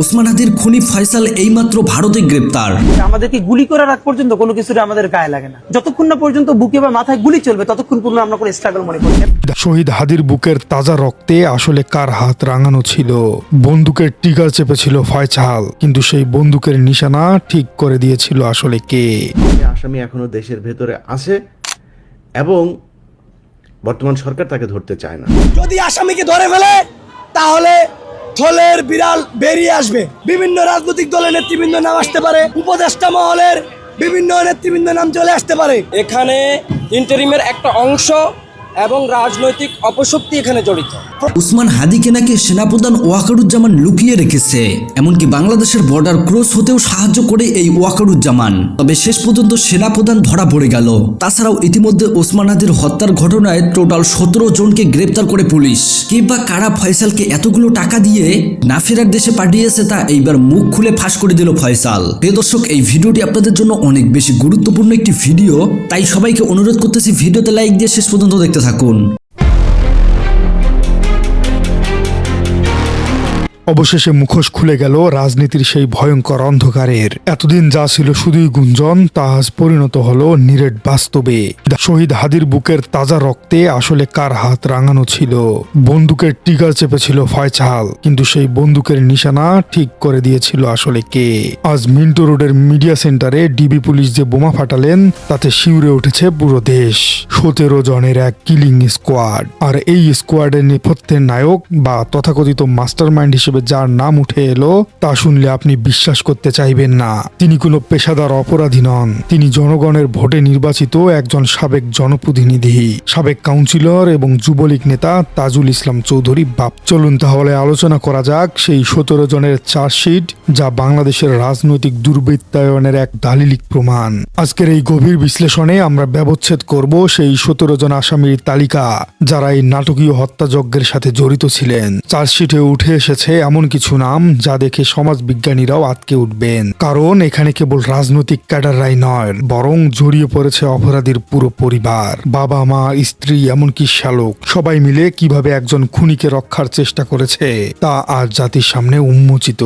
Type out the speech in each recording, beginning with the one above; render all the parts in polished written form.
ওসমান হাদির খুনি ফয়সাল এইমাত্র ভারতে গ্রেপ্তার। আমাদেরকে গুলি করার আগ পর্যন্ত কোনো কিছু আমাদের গায়ে লাগে না। যতক্ষণ না পর্যন্ত বুকে বা মাথায় গুলি চলবে ততক্ষণ পর্যন্ত আমরা কোনো স্ট্রাগল মনে করি না। শহীদ হাদির বুকের তাজা রক্তে আসলে কার হাত রাঙানো ছিল? বন্দুকের টিকা চেপেছিল ফয়সাল, কিন্তু সেই বন্দুকের নিশানা ঠিক করে দিয়েছিল আসলে কে? আসামি এখনো দেশের ভেতরে আছে এবং বর্তমান সরকার তাকে ধরতে চায় না। যদি আসামিকে ধরে ফেলে তাহলে থলের বিড়াল বেরিয়ে আসবে। বিভিন্ন রাজনৈতিক দলের নেতৃবৃন্দ নাম আসতে পারে, উপদেষ্টা মহলের বিভিন্ন নেতৃবৃন্দ নাম চলে আসতে পারে। এখানে ইন্টারিমের একটা অংশ এবং রাজনৈতিক অপশক্তি এখানে জড়িত। ওসমান হাদিকে নাকি সেনাপ্রধান ওয়াকারুজ্জামান লুকিয়ে রেখেছে, এমনকি বাংলাদেশের বর্ডার ক্রস হতেও সাহায্য করে এই ওয়াকারুজ্জামান। তবে শেষ পর্যন্ত সেনাপ্রধান ধরা পড়ে গেল। তাছাড়াও ইতিমধ্যে ওসমান হাদির হত্যার ঘটনায় টোটাল 17 জনকে গ্রেপ্তার করে পুলিশ। কে বা কারা ফয়সালকে এতগুলো টাকা দিয়ে না ফেরার দেশে পাঠিয়েছে তা এইবার মুখ খুলে ফাঁস করে দিল ফয়সাল। প্রিয় দর্শক, এই ভিডিওটি আপনাদের জন্য অনেক বেশি গুরুত্বপূর্ণ একটি ভিডিও, তাই সবাইকে অনুরোধ করতেছি ভিডিওতে লাইক দিয়ে শেষ পর্যন্ত দেখতে থাকুন। অবশেষে মুখোশ খুলে গেল রাজনীতির সেই ভয়ঙ্কর অন্ধকারের। এতদিন যা ছিল শুধুই গুঞ্জন, তা আজ পরিণত হলো নিরেট বাস্তবে। শহীদ হাদির বুকের তাজা রক্তে আসলে কার হাত রাঙানো ছিল? বন্দুকের টিকা চেপেছিল ফয়সাল, কিন্তু সেই বন্দুকের নিশানা ঠিক করে দিয়েছিল আসলে কে? আজ মিন্টো রোডের মিডিয়া সেন্টারে ডিবি পুলিশ যে বোমা ফাটালেন তাতে শিউরে উঠেছে পুরো দেশ। 17 জনের এক কিলিং স্কোয়াড। আর এই স্কোয়াডের নেপথ্যের নায়ক বা তথাকথিত মাস্টারমাইন্ড হিসেবে যার নাম উঠে এলো তা শুনলে আপনি বিশ্বাস করতে চাইবেন না। তিনি কোনো পেশাদার অপরাধী নন, তিনি জনগণের ভোটে নির্বাচিত একজন সাবেক জনপ্রতিনিধি, সাবেক কাউন্সিলর এবং যুবলীগ নেতা তাজুল ইসলাম চৌধুরী বাপ। চলুন তাহলে আলোচনা করা যাক সেই 17 জনের চার্জশিট, যা বাংলাদেশের রাজনৈতিক দুর্বৃত্তায়নের এক দালিলিক প্রমাণ। আজকের এই গভীর বিশ্লেষণে আমরা ব্যবচ্ছেদ করব সেই 17 জন আসামির তালিকা, যারা এই নাটকীয় হত্যাযজ্ঞের সাথে জড়িত ছিলেন। চার্জশিটে উঠে এসেছে এমন কিছু নাম যা দেখে সমাজ বিজ্ঞানীরাও আটকে উঠবেন, কারণ এখানে কেবল রাজনৈতিক ক্যাডাররাই নয়, বরং জড়িয়ে পড়েছে অপরাধীর পুরো পরিবার, বাবা মা, স্ত্রী, এমনকি শ্যালক। সবাই মিলে কিভাবে একজন খুনিকে রক্ষার চেষ্টা করেছে তা আজ জাতির সামনে উন্মোচিত।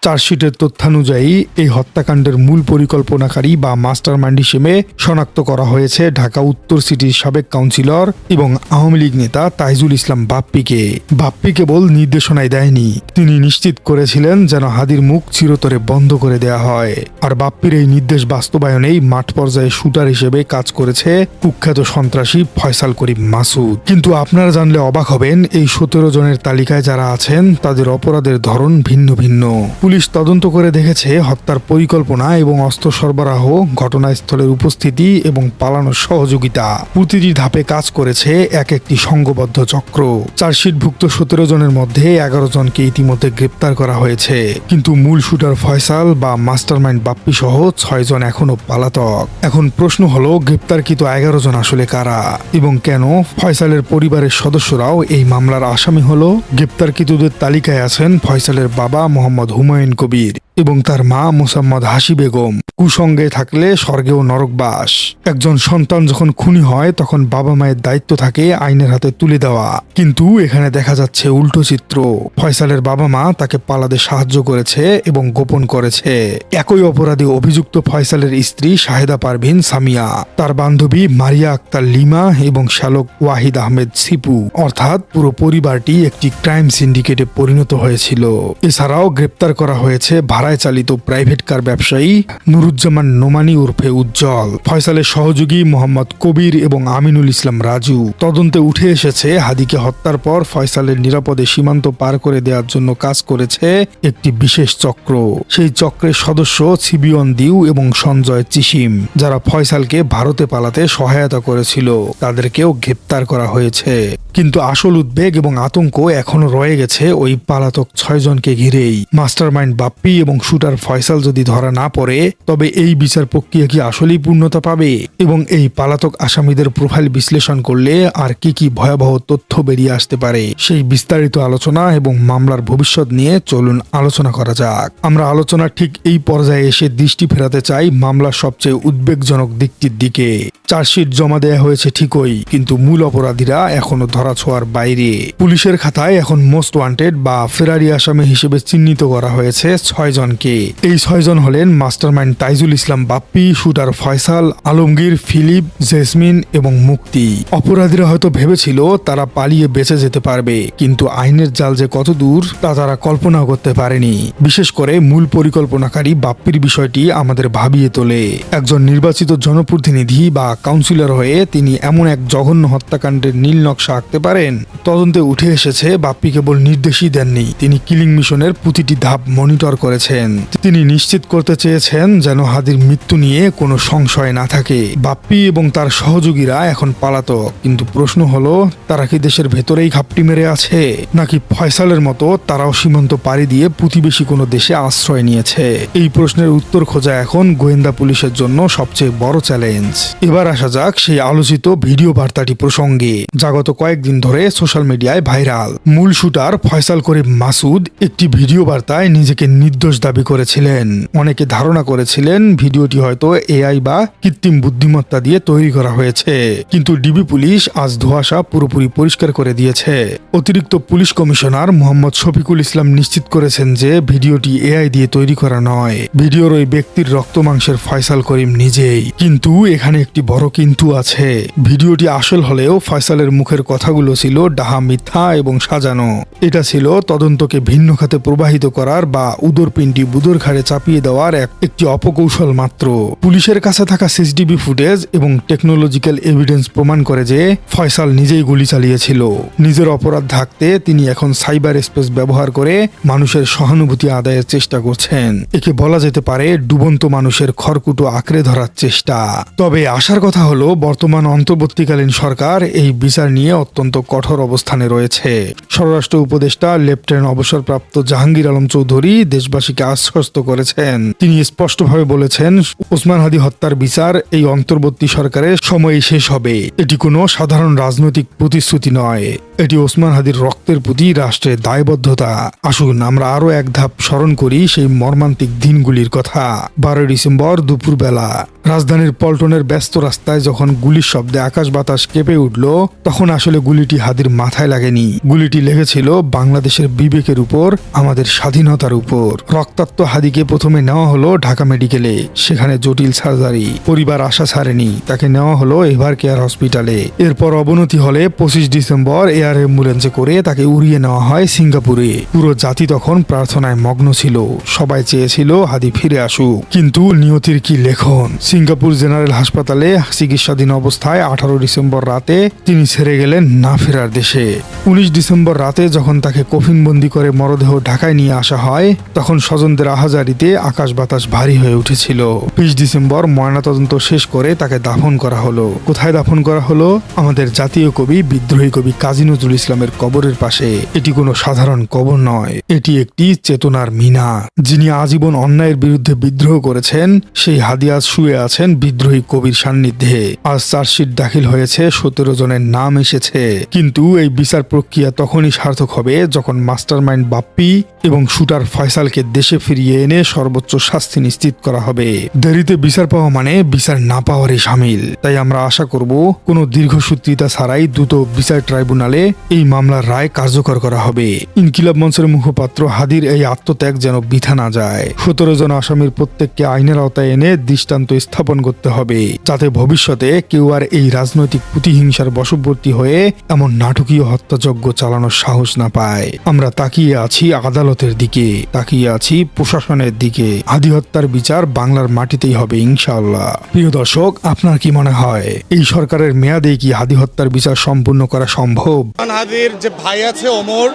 চার্জশিটের তথ্যানুযায়ী এই হত্যাকাণ্ডের মূল পরিকল্পনাকারী বা মাস্টারমাইন্ড হিসেবে শনাক্ত করা হয়েছে ঢাকা উত্তর সিটির সাবেক কাউন্সিলর এবং আওয়ামী লীগ নেতা তাইজুল ইসলাম বাপ্পিকে। বাপ্পি কেবল নির্দেশনায় দেয়নি, তিনি নিশ্চিত করেছিলেন যেন হাদির মুখ চিরতরে বন্ধ করে দেয়া হয়। আর বাপ্পির এই নির্দেশ বাস্তবায়নেই মাঠ পর্যায়ে শুটার হিসেবে কাজ করেছে কুখ্যাত সন্ত্রাসী ফয়সাল করিম মাসুদ। কিন্তু আপনারা জানলে অবাক হবেন, এই 17 জনের তালিকায় যারা আছেন তাদের অপরাধের ধরন ভিন্ন ভিন্ন। পুলিশ তদন্ত করে দেখেছে হত্যার পরিকল্পনা এবং অস্ত্র সরবরাহ, ঘটনাস্থলের উপস্থিতি এবং পালানোর সহযোগিতা, প্রতিটি ধাপে কাজ করেছে এক একটি সংঘবদ্ধ চক্র। চার্জশিটভুক্ত 17 জনের মধ্যে 11 জনকে ইতিমধ্যে গ্রেপ্তার করা হয়েছে, কিন্তু মূল শুটার ফয়সাল বা মাস্টারমাইন্ড বাপ্পি সহ 6 জন এখনো পলাতক। এখন প্রশ্ন হলো, গ্রেপ্তারকৃত 11 জন আসলে কারা এবং কেন ফয়সালের পরিবারের সদস্যরাও এই মামলার আসামি হলো? গ্রেপ্তারকৃতদের তালিকায় আছেন ফয়সালের বাবা মোহাম্মদ হুমায়ুন কবির এবং তার মা মোসাম্মদ হাসি বেগম। কুসঙ্গে থাকলে স্বর্গেও নরকবাস। একজন সন্তান যখন খুনি হয় তখন বাবা মায়ের দায়িত্ব থাকে আইনের হাতে তুলে দেওয়া, কিন্তু এখানে দেখা যাচ্ছে উল্টো চিত্র। ফয়সালের বাবা মা তাকে পালাতে সাহায্য করেছে এবং গোপন করেছে। একই অপরাধে অভিযুক্ত ফয়সালের স্ত্রী শাহেদা পারভিন সামিয়া, তার বান্ধবী মারিয়া আক্তার লিমা এবং শ্যালক ওয়াহিদ আহমেদ সিপু, অর্থাৎ পুরো পরিবারটি একটি ক্রাইম সিন্ডিকেটে পরিণত হয়েছিল। এছাড়াও গ্রেপ্তার করা হয়েছে ভাড়ায় চালিত প্রাইভেট কার ব্যবসায়ী নুরুজ্জামান নোমানি উর্ফে উজ্জ্বল, ফয়সালের সহযোগী মোহাম্মদ কবির এবং আমিনুল ইসলাম রাজু। তদন্তে উঠে এসেছে হাদিকে হত্যার পর ফয়সালের নিরাপদে সীমান্ত পার করে দেওয়ার জন্য কাজ করেছে একটি বিশেষ চক্র। সেই চক্রের সদস্য সিবিয়ন দিউ এবং সঞ্জয় চিসিম, যারা ফয়সালকে ভারতে পালাতে সহায়তা করেছিল, তাদেরকেও গ্রেপ্তার করা হয়েছে। কিন্তু আসল উদ্বেগ এবং আতঙ্ক এখনো রয়ে গেছে ওই পালাতক 6 জনকে ঘিরেই। মাস্টারমাইন্ড বাপ্পি এবং এবং শুটার ফয়সাল যদি ধরা না পড়ে তবে এই বিচার প্রক্রিয়া কি আসলেই পূর্ণতা পাবে এবং এই পালাতক আসামিদের প্রোফাইল বিশ্লেষণ করলে আর কি কি ভয়াবহ তথ্য বেরিয়ে আসতে পারে সেই বিস্তারিত আলোচনা এবং মামলার ভবিষ্যৎ নিয়ে চলুন আলোচনা করা যাক। আমরা আলোচনা ঠিক এই পর্যায়ে এসে দৃষ্টি ফেরাতে চাই মামলার সবচেয়ে উদ্বেগজনক দিকটির দিকে। চার্জশিট জমা দেয়া হয়েছে ঠিকই, কিন্তু মূল অপরাধীরা এখনো ধরাছোঁয়ার বাইরে। পুলিশের খাতায় এখন মোস্ট ওয়ান্টেড বা ফেরারি আসামি হিসেবে চিহ্নিত করা হয়েছে 6 জনকে। এই 6 জন হলেন mastermind Taijul Islam Bappi, shooter Faisal, Alamgir, Philip, Jesmin এবং মুক্তি। অপরাধীরা হয়তো ভেবেছিল তারা পালিয়ে বেঁচে যেতে পারবে, কিন্তু আইনের জাল যে কত দূর তা তারা কল্পনাও করতে পারেনি। বিশেষ করে মূল পরিকল্পনাকারী বাপ্পির বিষয়টি আমাদের ভাবিয়ে তোলে। একজন নির্বাচিত জনপ্রতিনিধি বা কাউন্সিলর হয়ে তিনি এমন এক জঘন্য হত্যাকাণ্ডের নীল নকশা আঁকতে পারেন। তদন্তে উঠে এসেছে বাপ্পি কেবল নির্দেশই দেননি, তিনি কিলিং মিশনের প্রতিটি ধাপ মনিটর করেছেন। তিনি নিশ্চিত করতে চেয়েছেন যেন হাদির মৃত্যু নিয়ে কোনো সংশয় না থাকে। বাপ্পি এবং তার সহযোগীরা এখন পালাতক, কিন্তু প্রশ্ন হলো তারা কি দেশের ভেতরেই ঘাপটি মেরে আছে, নাকি ফয়সালের মতো তারাও সীমান্ত পাড়ি দিয়ে প্রতিবেশী কোনো দেশে আশ্রয় নিয়েছে? এই প্রশ্নের উত্তর খোঁজা এখন গোয়েন্দা পুলিশের জন্য সবচেয়ে বড় চ্যালেঞ্জ। এবার আসা যাক সেই আলোচিত ভিডিও বার্তাটি প্রসঙ্গে, যা গত কয়েকদিন ধরে সোশ্যাল মিডিয়ায় ভাইরাল। মূল শুটার ফয়সাল করিম মাসুদ একটি ভিডিও বার্তায় নিজেকে নির্দোষ দাবি করেছিলেন। অনেকে ধারণা করেছিলেন ভিডিওটি হয়তো এআই বা কৃত্রিম বুদ্ধিমত্তা দিয়ে তৈরি করা হয়েছে, কিন্তু ডিবি পুলিশ আজ ধোঁয়াশা পুরোপুরি পরিষ্কার করে দিয়েছে। অতিরিক্ত পুলিশ কমিশনার মোহাম্মদ শফিকুল ইসলাম নিশ্চিত করেছেন যে ভিডিওটি এআই দিয়ে তৈরি করা নয়, ভিডিওর ওই ব্যক্তির রক্ত মাংসের ফয়সাল করিম নিজেই। কিন্তু এখানে একটি বড় কিন্তু আছে। ভিডিওটি আসল হলেও ফয়সালের মুখের কথাগুলো ছিল ডাহা, মিথ্যা এবং সাজানো। এটা ছিল তদন্তকে ভিন্ন খাতে প্রবাহিত করার বা উদরপিণ্ডি বুদর ঘাড়ে চাপিয়ে দেওয়ার একটি অপকৌশল মাত্র। পুলিশের কাছে থাকা সিসিটিভি ফুটেজ এবং টেকনোলজিক্যাল এভিডেন্স প্রমাণ করে যে ফয়সাল নিজেই গুলি চালিয়েছিল। নিজের অপরাধ ঢাকতে তিনি এখন সাইবার স্পেস ব্যবহার করে মানুষের সহানুভূতি আদায়ের চেষ্টা করছেন। একে বলা যেতে পারে ডুবন্ত মানুষের খড়কুটো আঁকড়ে ধরার চেষ্টা। তবে আশার কথা হলো বর্তমান অন্তর্বর্তীকালীন সরকার এই বিচার নিয়ে অত্যন্ত কঠোর অবস্থানে রয়েছে। স্বরাষ্ট্র উপদেষ্টা লেফটেন্যান্ট অবসরপ্রাপ্ত জাহাঙ্গীর আলম চৌধুরী দেশবাসীকে আশ্বস্ত করেছেন। তিনি স্পষ্টভাবে বলেছেন ওসমান হাদি হত্যার বিচার এই অন্তর্বর্তী সরকারের সময়ে শেষ হবে। এটি কোনো সাধারণ রাজনৈতিক প্রতিশ্রুতি নয়, এটি ওসমান হাদির রক্তের প্রতি রাষ্ট্রের দায়বদ্ধতা। আসুন আমরা আরো এক ধাপ স্মরণ করি সেই মর্মান্তিক দিনগুলির কথা। 12 ডিসেম্বর দুপুরবেলা রাজধানীর পল্টনের ব্যস্ত রাস্তায় যখন গুলির শব্দে আকাশ বাতাস কেঁপে উঠল, তখন আসলে গুলিটি হাদির মাথায় লাগেনি, গুলিটি লেগেছিল বাংলাদেশের বিবেকের উপর, আমাদের স্বাধীনতার উপর। রক্তাক্ত হাদিকে প্রথমে নেওয়া হলো ঢাকা মেডিকেলে, সেখানে জটিল সার্জারি। পরিবার আশা ছাড়েনি, তাকে নেওয়া হলো এভার কেয়ার হসপিটালে। এরপর অবনতি হলে 25 ডিসেম্বর এয়ার অ্যাম্বুলেন্সে করে তাকে উড়িয়ে নেওয়া হয় সিঙ্গাপুরে। পুরো জাতি তখন প্রার্থনায় মগ্ন ছিল, সবাই চেয়েছিল হাদি ফিরে আসুক, কিন্তু নিয়তির কি লেখন। সিঙ্গাপুর জেনারেল হাসপাতালে চিকিৎসাধীন অবস্থায় 18 ডিসেম্বর রাতে তিনি ছেড়ে গেলেন না ফেরার দেশে। 19 ডিসেম্বর রাতে যখন তাকে কফিনবন্দি করে মরদেহ ঢাকায় নিয়ে আসা হয়, তখন স্বজনদের আহাজারিতে আকাশ বাতাস ভারী হয়ে উঠেছিল। 20 ডিসেম্বর ময়নাতদন্ত শেষ করে তাকে দাফন করা হলো। কোথায় দাফন করা হলো? আমাদের জাতীয় কবি, বিদ্রোহী কবি কাজী নজরুল ইসলামের কবরের পাশে। এটি কোনো সাধারণ কবর নয়, এটি একটি চেতনার মিনা। যিনি আজীবন অন্যায়ের বিরুদ্ধে বিদ্রোহ করেছেন, সেই হাদি আজ শুয়ে আছেন বিদ্রোহী কবির সান্নিধ্যে। আজ চার্জশিট দাখিল হয়েছে, 17 জনের নাম এসেছে। কিন্তু এই বিচার প্রক্রিয়া তখনই সার্থক হবে যখন মাস্টারমাইন্ড বাপ্পি এবং শুটার ফয়সালকে দেশে ফিরিয়ে এনে সর্বোচ্চ শাস্তি নিশ্চিত করা হবে। দেরিতে বিচার পাওয়া মানে বিচার না পাওয়ারই শামিল। তাই আমরা আশা করব কোনো দীর্ঘসূত্রিতা ছাড়াই দ্রুত বিচার ট্রাইব্যুনালে এই মামলার রায় কার্যকর করা হবে। ইনকিলাব মঞ্চের মুখপাত্র হাদির এই আত্মত্যাগ যেন বৃথা না যায়। 17 জন আসামির প্রত্যেককে আইনের আওতায় এনে দৃষ্টান্ত স্থাপন করতে হবে, যাতে ভবিষ্যতে কেউ আর এই রাজনৈতিক প্রতিহিংসার বশবর্তী হয়ে এমন নাটকীয় হত্যাযজ্ঞ চালানোর সাহস না পায়। আমরা তাকিয়ে আছি আদালতের দিকে, তাকিয়ে আছি প্রশাসনের দিকে। হাদি হত্যার বিচার বাংলার মাটিতেই হবে ইনশাআল্লাহ। প্রিয় দর্শক, আপনার কি মনে হয় এই সরকারের মেয়াদে কি হাদি হত্যার বিচার সম্পূর্ণ করা সম্ভব? হাদির যে ভাই আছে ওমর,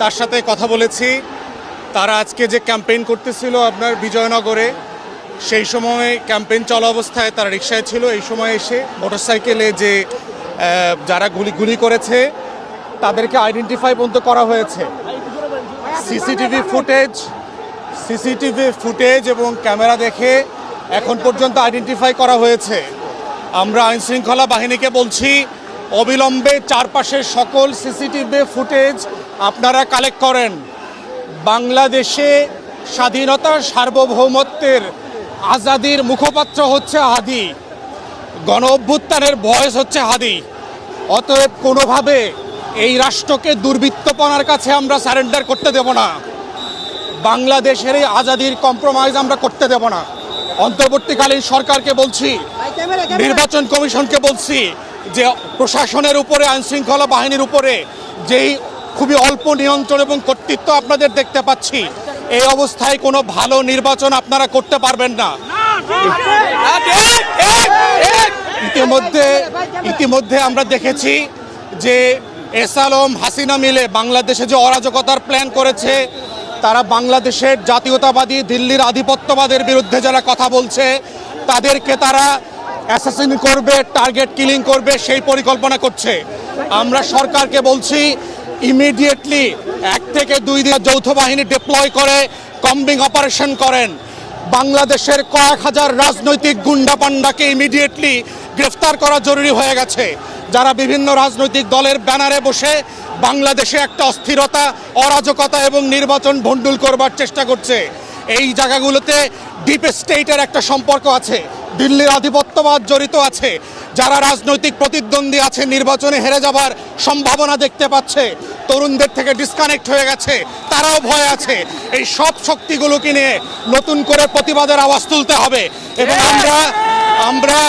তার সাথে কথা বলেছি। তারা আজকে যে ক্যাম্পেইন করতেছিল আপনার বিজয়নগরে, সেই সময় ক্যাম্পেইন চলা অবস্থায় তারা রিকশায় ছিল। এই সময় এসে মোটরসাইকেলে যে যারা গুলি করেছে তাদেরকে আইডেন্টিফাই পর্যন্ত করা হয়েছে। সিসিটিভি ফুটেজ সিসিটিভি ফুটেজ এবং ক্যামেরা দেখে এখন পর্যন্ত আইডেন্টিফাই করা হয়েছে। আমরা আইনশৃঙ্খলা বাহিনীকে বলছি, অবিলম্বে চারপাশের সকল সিসিটিভি ফুটেজ আপনারা কালেক্ট করেন। বাংলাদেশে স্বাধীনতা সার্বভৌমত্বের আজাদির মুখপাত্র হচ্ছে হাদি, গণ অভ্যুত্থানের ভয়েস হচ্ছে হাদি। অতএব কোনোভাবে এই রাষ্ট্রকে দুর্বৃত্তপনার কাছে আমরা সারেন্ডার করতে দেব না। বাংলাদেশের এই আজাদির কম্প্রোমাইজ আমরা করতে দেব না। অন্তর্বর্তীকালীন সরকারকে বলছি, নির্বাচন কমিশনকে বলছি যে প্রশাসনের উপরে, আইনশৃঙ্খলা বাহিনীর উপরে যেই খুবই অল্প নিয়ন্ত্রণ এবং কর্তৃত্ব আপনাদের দেখতে পাচ্ছি, এই অবস্থায় কোনো ভালো নির্বাচন আপনারা করতে পারবেন না। ইতিমধ্যে আমরা দেখেছি যে এস আলম হাসিনা মিলে বাংলাদেশে যে অরাজকতার প্ল্যান করেছে, তারা বাংলাদেশের জাতীয়তাবাদী দিল্লির আধিপত্যবাদের বিরুদ্ধে যারা কথা বলছে তাদেরকে তারা অ্যাসাসিন করবে, টার্গেট কিলিং করবে, সেই পরিকল্পনা করছে। আমরা সরকারকে বলছি, ইমিডিয়েটলি 1 থেকে 2 দিন যৌথ বাহিনী ডিপ্লয় করে কম্বিং অপারেশন করেন। বাংলাদেশের কয়েক হাজার রাজনৈতিক গুন্ডা পান্ডাকে ইমিডিয়েটলি গ্রেফতার করা জরুরি হয়ে গেছে, যারা বিভিন্ন রাজনৈতিক দলের ব্যানারে বসে বাংলাদেশে একটা অস্থিরতা, অরাজকতা এবং নির্বাচন ভণ্ডুল করবার চেষ্টা করছে। এই জায়গাগুলোতে ডিপ স্টেটের একটা সম্পর্ক আছে, দিল্লির আধিপত্যবাদ জড়িত আছে। যারা রাজনৈতিক প্রতিদ্বন্দ্বী আছে, নির্বাচনে হেরে যাবার সম্ভাবনা দেখতে পাচ্ছে, তরুণদের থেকে ডিসকানেক্ট হয়ে গেছে, তারাও ভয় আছে। এই সব শক্তিগুলোকে নিয়ে নতুন করে প্রতিবাদের আওয়াজ তুলতে হবে এবং আমরা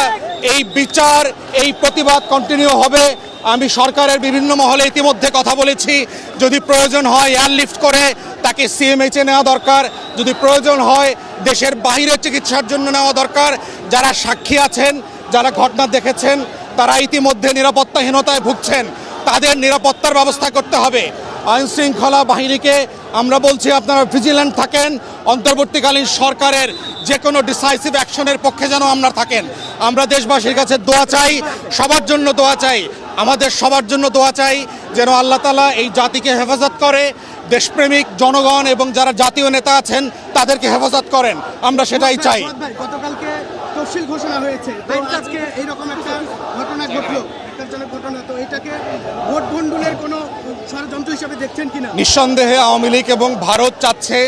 এই বিচার, এই প্রতিবাদ কন্টিনিউ হবে। আমি সরকারের বিভিন্ন মহলে ইতিমধ্যে কথা বলেছি, যদি প্রয়োজন হয় এয়ারলিফট করে তাকে সিএমএইচে নেওয়া দরকার, যদি প্রয়োজন হয় দেশের বাইরে চিকিৎসার জন্য নেওয়া দরকার। যারা সাক্ষী আছেন, যারা ঘটনা দেখেছেন, তারা ইতিমধ্যে নিরাপত্তাহীনতায় ভুগছেন, তাদের নিরাপত্তার ব্যবস্থা করতে হবে। আইনশৃঙ্খলা বাহিনীকে আমরা বলছি, আপনারা ভিজিল্যান্ট থাকেন, অন্তর্বর্তীকালীন সরকারের যে কোনো ডিসাইসিভ অ্যাকশনের পক্ষে যেন আমরা থাকেন। আমরা দেশবাসীর কাছে দোয়া চাই, সবার জন্য দোয়া চাই, আমাদের সবার জন্য দোয়া চাই যেন আল্লাহ তাআলা এই জাতিকে হেফাজত করে, দেশপ্রেমিক জনগণ এবং যারা জাতীয় নেতা আছেন তাদেরকে হেফাজত করেন। আমরা সেটাই চাই। গতকালকে তফসিল ঘোষণা হয়েছে, তো আজকে এইরকম একটা ঘটনা ঘটলো, একটা ঘটনা, তো এটাকে ভোট ভণ্ডুলের কোনো ষড়যন্ত্র হিসেবে দেখছেন কিনা? নিঃসন্দেহে আওয়ামী লীগ এবং ভারত চাচ্ছে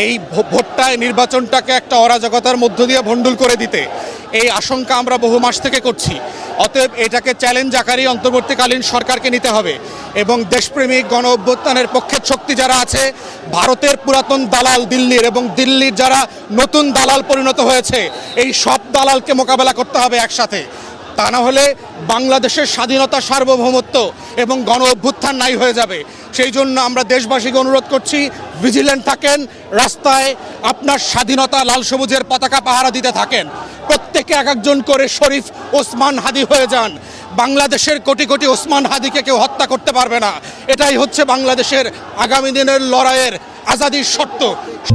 এই ভোটটায়, নির্বাচনটাকে একটা অরাজকতার মধ্য দিয়ে ভণ্ডুল করে দিতে। এই আশঙ্কা আমরা বহু মাস থেকে করছি। অতএব এটাকে চ্যালেঞ্জ আকারে অন্তর্বর্তীকালীন সরকারকে নিতে হবে এবং দেশপ্রেমিক গণ অভ্যুত্থানের পক্ষের শক্তি যারা আছে, ভারতের পুরাতন দালাল দিল্লির এবং দিল্লির যারা নতুন দালাল পরিণত হয়েছে, এই সব দালালকে মোকাবেলা করতে হবে একসাথে। তা না হলে বাংলাদেশের স্বাধীনতা, সার্বভৌমত্ব এবং গণ অভ্যুত্থান নাই হয়ে যাবে। সেই জন্য আমরা দেশবাসীকে অনুরোধ করছি, ভিজিল্যান্ট থাকেন, রাস্তায় আপনার স্বাধীনতা লাল সবুজের পতাকা পাহারা দিতে থাকেন। প্রত্যেকে এক একজন করে শরীফ ওসমান হাদি হয়ে যান। বাংলাদেশের কোটি কোটি ওসমান হাদিকে কেউ হত্যা করতে পারবে না। এটাই হচ্ছে বাংলাদেশের আগামী দিনের লড়াইয়ের আজাদির শর্ত।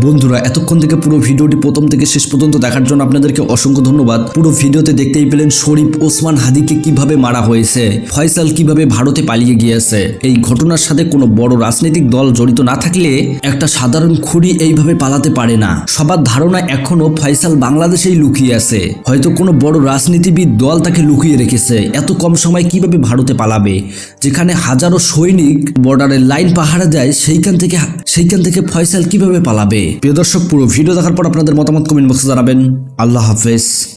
বন্ধুরা, এতক্ষণ থেকে পুরো ভিডিওটি প্রথম থেকে শেষ পর্যন্ত দেখার জন্য আপনাদেরকে অসংখ্য ধন্যবাদ। পুরো ভিডিওতে দেখতেই পেলেন শরীফ ওসমান হাদিকে কিভাবে মারা হয়েছে, ফয়সাল কিভাবে ভারতে পালিয়ে গিয়েছে। এই ঘটনার সাথে কোনো বড় রাজনৈতিক দল জড়িত না থাকলে একটা সাধারণ খুনি এইভাবে পালাতে পারে না। সবার ধারণা এখনো ফয়সাল বাংলাদেশেই লুকিয়ে আছে, হয়তো কোনো বড় রাজনীতিবিদ দল তাকে লুকিয়ে রেখেছে। এত কম সময় কিভাবে ভারতে পালাবে, যেখানে হাজারো সৈনিক বর্ডারের লাইন পাহারা দেয়, সেইখান থেকে ফয়সাল কিভাবে পালাবে? প্রিয় দর্শক, পুরো ভিডিও দেখার পর আপনাদের মতামত কমেন্ট বক্সে জানাবেন। আল্লাহ হাফেজ।